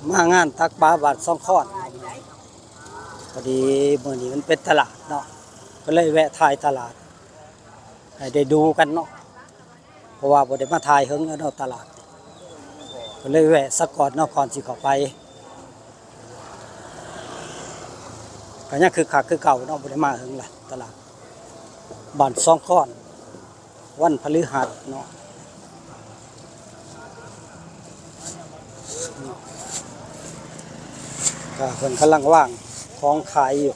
มางานตักปลาบาทสองข้อนพอดีมื้อนี้มันเป็นตลาดเนาะก็เลยแวะถ่ายตลาดให้ได้ดูกันเนาะเพราะว่าบ่ได้มาถ่ายเฮิงแล้วเนาะตลาดก็เลยแวะสักก่อนเนาะก่อนสิเข้าไปก็ยังคือคักคือเก่าเนาะบ่ได้มาเฮิงล่ะตลาดบ้านสองข้อนวันพฤหัสเนาะก็เพิ่นกำลังว่างของขายอยู่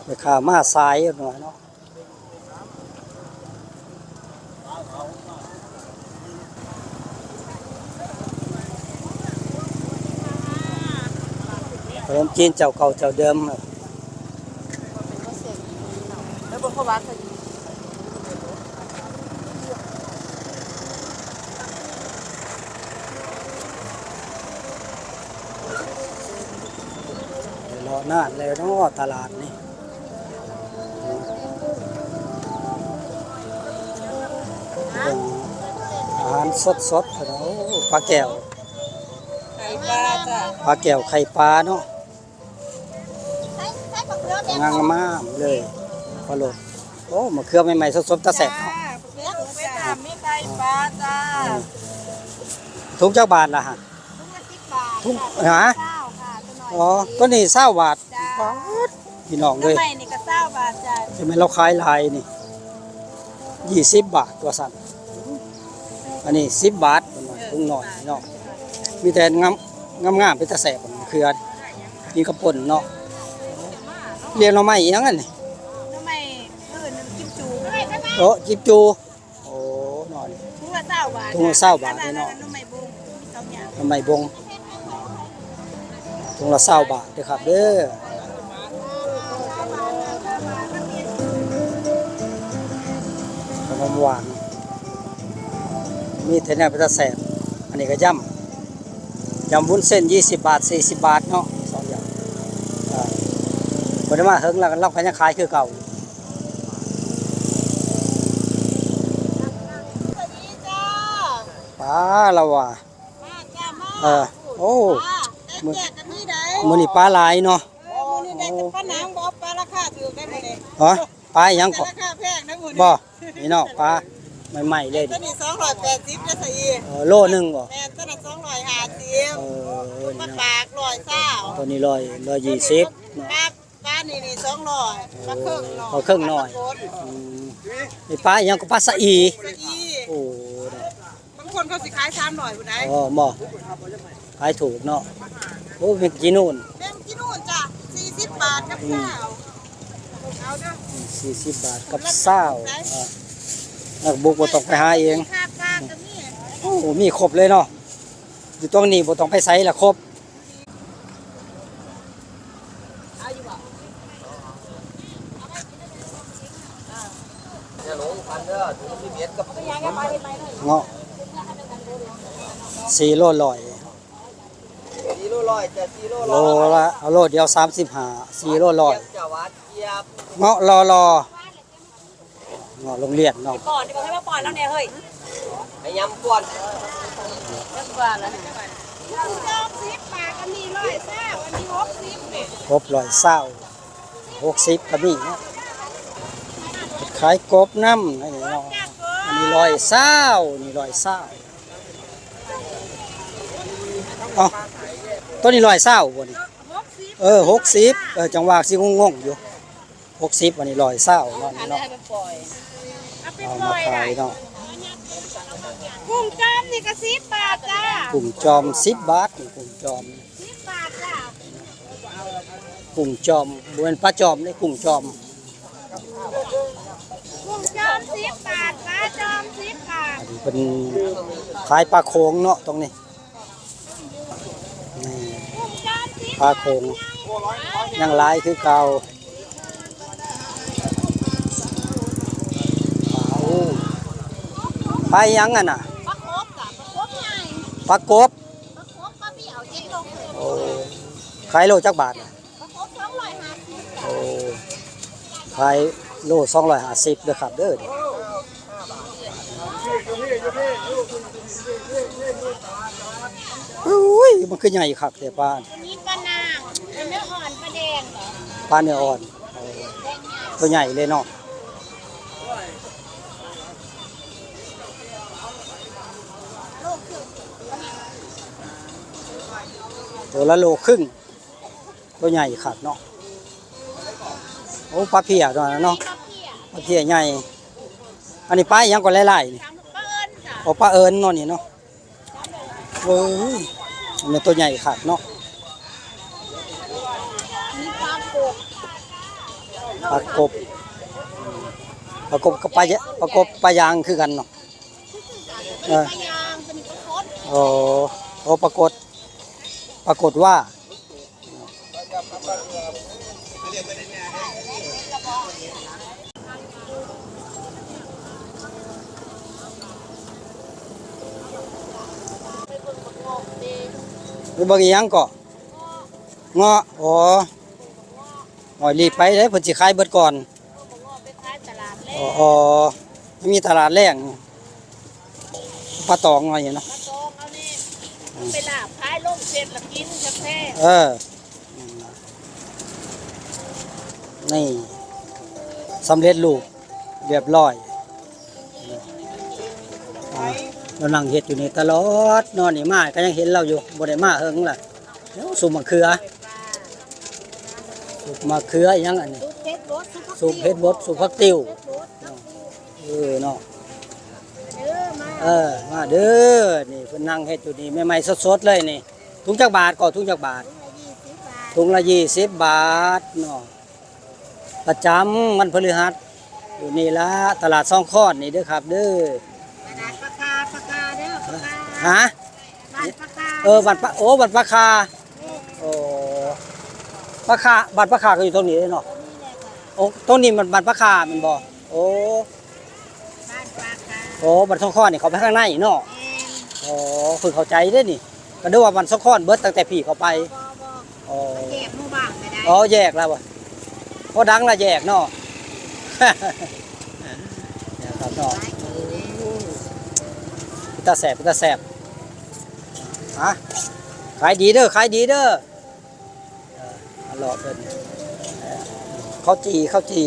ไปขามาสายหน่อยเนาะขนมจีนเจ้าเก่าเจ้าเดิมครับแล้วบ่เข้าวัดรอนานแล้วเนาะตลาดนี่อาหารสดๆเนาะปลาแก้วไข่ปลาจ้ะปลาแก้วไข่ปลาเนาะงามมากเลยปลาโหลดโอ้มะเขือใหม่ๆสดๆตะแสบเนาะไม่ไข่ปลาจ้าทุกเจ้าบาทล่ะฮะทุกหาอ๋อก็นี่20 บาทพี่น้องเลยไม่นี่ก็20 บาทจ้าจะไม่เราขายลายนี่20 บาทตัวสั่นอันนี้10 บาทถุงหน่อยเนาะมีแต่งามเป็นตะแสบคือนี่กระป่นเนาะเรียนเราไม่ยังไงนี่ทำไมจิ้มจูโอ้จิบจูโอ้นอนถุงละ20 บาทถุงละ20 บาทเนาะทำไมบงถุงละ20 บาทเด้อครับเด้อขนมหวานมีแต่เนี่ยเป็นตะแสบอันนี้ก็ยำวุ้นเส้น20 บาท40 บาทเนาะ2 อย่างบ่ได้มาเฮิงแล้วเราก็ยังขายคือเก่าป้าเราว่ะโอ้มื้อนี้ปลาหลายเนาะมื้อนี้ได้ปลาหนังบ่ปลาราคาถูกได้มื้อนี้ฮะปลาหยังก็ราคาแพงนะมื้อนี้บ่นี่เนาะปลาใหม่ๆเลยตัวนี้280เด้อสิโลนึงบ่แม่นตัวนั้น250มันปาก120ตัวนี้120ปลานี่200ปลาครึ่งเนาะพอครึ่งหน่อยนี่ปลาหยังก็ปลาสะอีโอ้บางคนเขาสิขาย300พุ่นได้อ๋อบ่ขายถูกเนาะโอ้เป็นกินนู่นเป็นกินนู่นจ้ะ40 บาทกับ20เอาเด้อ40 บาทกับ20บุกบ่ต้องไปหาเองโอ้มีครบเลยเนาะอยู่ตรงนี้บ่ต้องไปไสละครบเงาะ4 โลร้อยโลละเอาโลเดียว35 4 โลร้อยเงาะรอเงาะโรงเรียนเนาะปอนดิบอกให้ว่าปอนแล้วเนี่ยเฮ้ยไอ้ยำปอนยังกว่าแล้วเนี่ย10 บาทก็มี120อันนี้60เนี่ยกบ120 60ก็มีเนาะขายกบน้ำนี่เนาะอันนี้120นี่120อ๋อตัวนี้120บ่นี่60จังหวะสิงงๆอยู่60อันนี้120เนาะนี่เนาะเอามาขายเนาะกุ้งจอมนี่ก็10 บาทจ้ากุ้งจอม10 บาทกุ้งจอม10 บาทจ้ากุ้งจอมบ่แม่นปลาจอมนี่กุ้งจอมกุ้งจอม10 บาทปลาจอม10 บาทอันนี้เป็นขายปลาโขงเนาะตรงนี้นี่ปลาโขงยังหลายคือเก่าปลายังอ่ะน่ะปลาโคบจ้ะปลาโคบใหญ่ปลากบปลาเบี้ยว7 โลโอ้ขายโลจักบาทปลาโคบ250โอ้ขายโล250เด้อครับเด้อ โอ้ยมันคือใหญ่คักแต่ปลา นี่ปลานางเนื้ออ่อนปลาแดงเหรอ ปลาเนื้ออ่อนตัวใหญ่เลยเนาะตัวละโลครึ่งตัวใหญ่คักเนาะโอ้ปลาเพียตัวนั้นเนาะปลาเพียใหญ่อันนี้ปลาอีหยังก็หลายๆนี่ ปลาเอิญจ้ะ โอ้ปลาเอิญเนาะนี่เนาะเอ้ยมันตัวใหญ่คักเนาะ มีปลากบ ปลากบปลากบกับปลาปลากบปลายางคือกันเนาะ ปลายางเป็นปลาคด โอ้โอ้ปรากฏว่าไปเบิ่งอีหยังก็เงาะโอ้หอยรีบไปเด้เพิ่นสิขายเบิดก่อน ไปขายตลาดแร อ๋อก ไม่มีตลาดแรงปลาตองอะไรอย่างเนาะ ปลาตองเอานี่ไปลาบขายลงเสร็จแล้วกินกาแฟ นี่สำเร็จรูปเรียบร้อยเรานั่งเฮ็ดอยู่นี่ตลอดนอนนี่มาก็ยังเห็นเราอยู่บ่ได้มาเฮิงล่ะแล้วสุมมะเขือสุมมะเขืออีหยังอันนี้ ซุปเผ็ดรสซุปผัก สุมเฮ็ดบดสุมผักติ้ว รส เนาะ เด้อมา มาเด้อนี่เพิ่นนั่งเฮ็ดอยู่นี่ใหม่ๆสดๆเลยนี่ถุงจักบาทก็ถุงจักบาท 20 บาท ถุงละ20 บาทเนาะประจำวันพฤหัสอยู่นี่ละตลาดซ่องคอนนี่เด้อครับ เด้อ ตลาดปลาคาเด้อปลาคา ฮะ บ้านปลาคา บัตรโอ้บัตรปลาคาโอ้ปลาคาบัตรปลาคาก็อยู่ตรงนี้เนาะโอ้ตรงนี้มันบัตรปลาคามันบ่โอ้ บ้านปลาคา โอ้บัตรซ่องคอนนี่เขาไปข้างในเนาะ แอน โอ้ฝึกเข้าใจเด้อนี่ก็ดูว่าบัตรซ่องคอนเบิดตั้งแต่พี่เขาไป บ่ โอ้ แยกหมู่บ้านไปได้ อ๋อแยกแล้วบ่พอดังละแยกเนาะ เนี่ยครับเนาะตาแสบตาแสบฮะขายดีเด้อขายดีเด้ออร่อยเพิ่นข้าวจี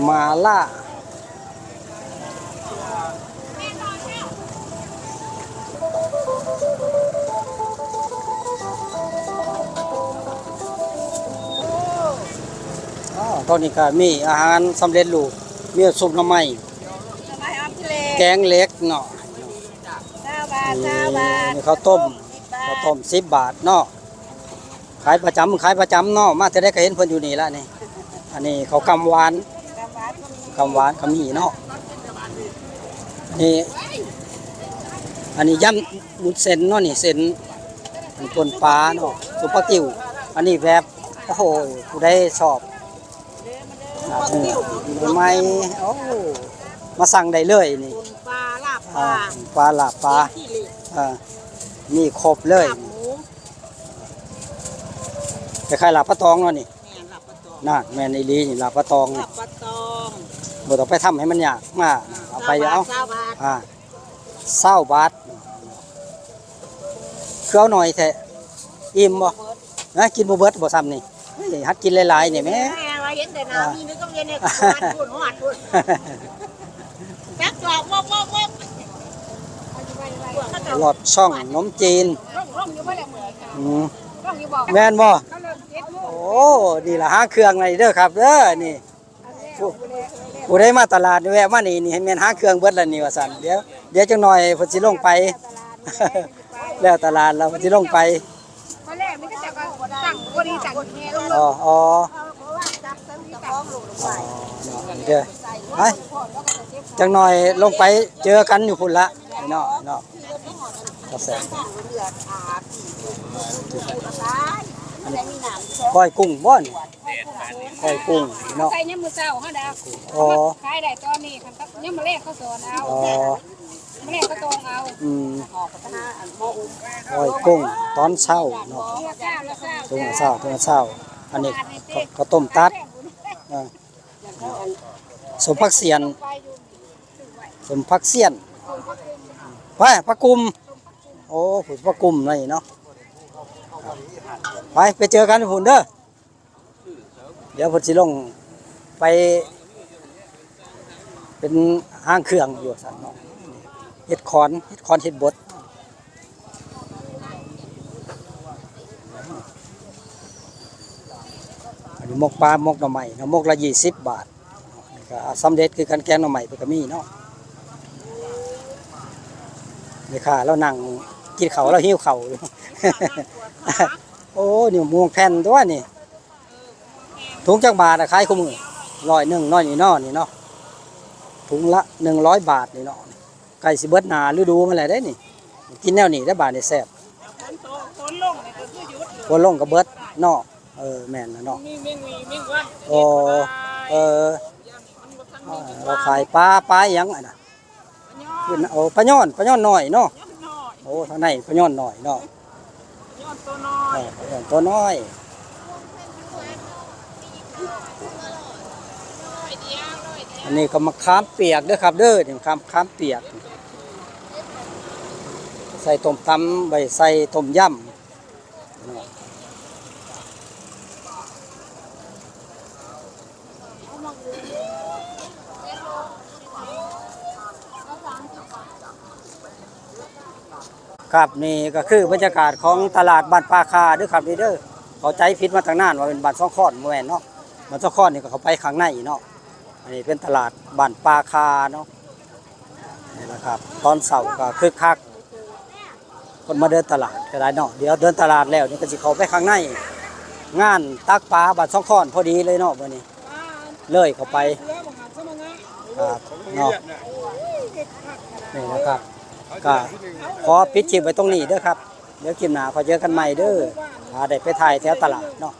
มาล่าตอนนี้ก็มีอาหารสำเร็จรูปมีซุปหน่อไม้ สบายอัพทะเล แกงเล็กเนาะ 9 บาท 9 บาท นี่ข้าวต้ม10 บาทเนาะขายประจำเนาะมาจะได้ก็เห็นเพิ่นอยู่นี่ละนี่อันนี้เขาวกำหวาน 9 บาทก็มี คำหวานคำมีเนาะนี่อันนี้ยำมุดเส้นเนาะนี่เส้นมันปนปลาเนาะซุปปลาติ๋วอันนี้แบบโอ้โหผู้ใดชอบไม่โอ้มาสั่งได้เลยนี่ ปลาลาบป อ่า ลา ปลาหลาบปลา ที่เหล็ก มีครบเลย ลาบหมู คล้ายๆหลาบปลาตองเนาะนี่ แม่นลาบปลาตอง น่าแม่นอีหลีนี่หลาบปลาตองนี่ ลาบปลาตอง บ่ต้องไปทำให้มันยากมากเอาไปเอา 9 บาท 20 บาทคือเอาหน่อยแท้อิ่มบ่นะกินบ่เบิดบ่ซ้ำนี่เฮ้ยหัดกินหลายๆนี่แหม่ แม่ว่าเห็นแต่น้ำมีนึกก็เย็นเนี่ยหวานพุ่นแป๊กกรอบวอก หลอดช่องนมจีน ร่องอยู่บ่ได้เหมือนกัน อืม ร่องอยู่บอก แม่นบ่ เขาเริ่มเก็บลูก โอ้นี่ล่ะหาเครื่องเลยเด้อครับเด้อนี่ผู้ใดมาตลาดนี่แวะมานี่ให้แม่นหาเครื่องเบิดแล้วนี่ว่าซั่นเดี๋ยวจังหน่อยเพิ่นสิลงไป แล้วตลาดแล้วเพิ่นสิลงไป ตอนแรกมันก็จะสั่งพอดีสั่งแม่ลง อ๋อ เพราะว่าจับเส้นที่ท้องลูกลงไป เด้อไปจังหน่อยลงไปเจอกันอยู่พุ่นละเนาะก็แซ่บ เลือดอาบปูละลายอะไรมีหนาม ก้อยกุ้งบ่นี่ก้อยกุ้งเนาะ ใส่ยามมื้อเช้าเฮาดา อ๋อ ขายได้ตอนนี้คันตับยามมื้อแรกเขาสอนเอา อ๋อ แม่ก็ตองเอา อืม ออกพัฒนาอันโมอุ้ม ก้อยกุ้งตอนเช้าเนาะ เจ้าละเจ้า ถุงเช้าอันนี้ข้าวต้มตัดอ่าสมพักเสียนสมพักเสียนไปพักกุมโอ้ผุดพักกุมนี่เนาะไปเจอกันหุ่นเด้อเดี๋ยวพุ่นสิลงไปเป็นห้างเครื่องอยู่สั่นเนาะเฮ็ดคอนเฮ็ดบดอันนี้มกปลามกหน่อไม้เนาะมกละ20 บาทนี่ก็สำเร็จคือกันแกงหน่อไม้เพิ่นก็มีเนาะนี่ค่ะเรานั่งกินข้าวเราหิวข้าวอยู่ โอ้นี่ม่วงแผ่นตัวนี่ถุงจักบาทอะขายคู่มือ101น้อยนี่เนาะนี่เนาะถุงละ100 บาทนี่เนาะไก่สิเบิดหน้าฤดูมันแหละได้นี่กินแนวนี้ได้บาทนี่แซ่บ คนลงนี่ก็คือหยุด บ่ลงก็เบิดเนาะแม่นนะเนาะ มีเมงวีเมงวัน โอ้เราขายปลาหยังอ่ะน่ะขึ้นโอ้ปลาย้อนน้อยเนาะโอ้ทางในปลาย้อนน้อยเนาะ ยอดตัวน้อย ปลาย้อนตัวน้อยอันนี้ก็มะขามเปียกเด้อครับเด้อนี่มะขามเปียกใส่ต้มตำใบใส่ต้มยำเนาะครับนี่ก็คือบรรยากาศของตลาดบ้านปลาคาเด้อครับนี่เด้อเขาใจผิดมาทางนานว่าเป็นบ้านซ่องคอนบ่แม่นเนาะบ้านซ่องคอนนี่ก็เขาไปข้างในเนาะอันนี้เป็นตลาดบ้านปลาคาเนาะนี่นะครับตอนเสาร์ก็คึกคักคนมาเดินตลาดก็ได้เนาะเดี๋ยวเดินตลาดแล้วนี่ก็สิเข้าไปข้างในงานตักปลาบ้านซ่องคอนพอดีเลยเนาะมื้อนี้เลยเข้าไปครับเนาะนี่นะครับก็ขอปิดคลิปไว้ตรงนี้เด้อครับเดี๋ยวคลิปหน้าขอเจอกันใหม่เด้อถ้าได้ไปถ่ายแถวตลาดเนาะ